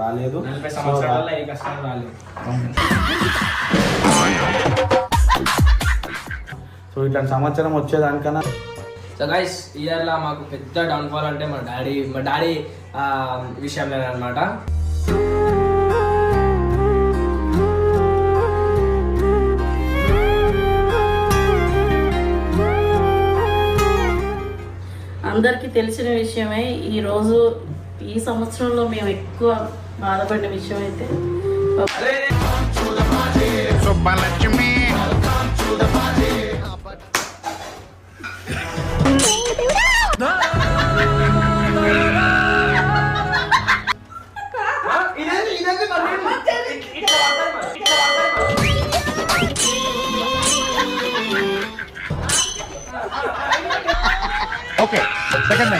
రాలేదు. 40 సంవత్సరాలలో ఏ కష్టాలు రాలేదు. సో ఇట్లాంటి సంవత్సరం వచ్చేదానికన్నా. సో గైస్ ఇయర్లో మాకు పెద్ద డౌన్ఫాల్ అంటే మా డాడీ విషయంలో అనమాట. అందరికీ తెలిసిన విషయమే. ఈరోజు ఈ సంవత్సరంలో మేము ఎక్కువ బాధపడిన విషయం అయితే సుబ్బలక్ష్మి ఓకే సెకండ్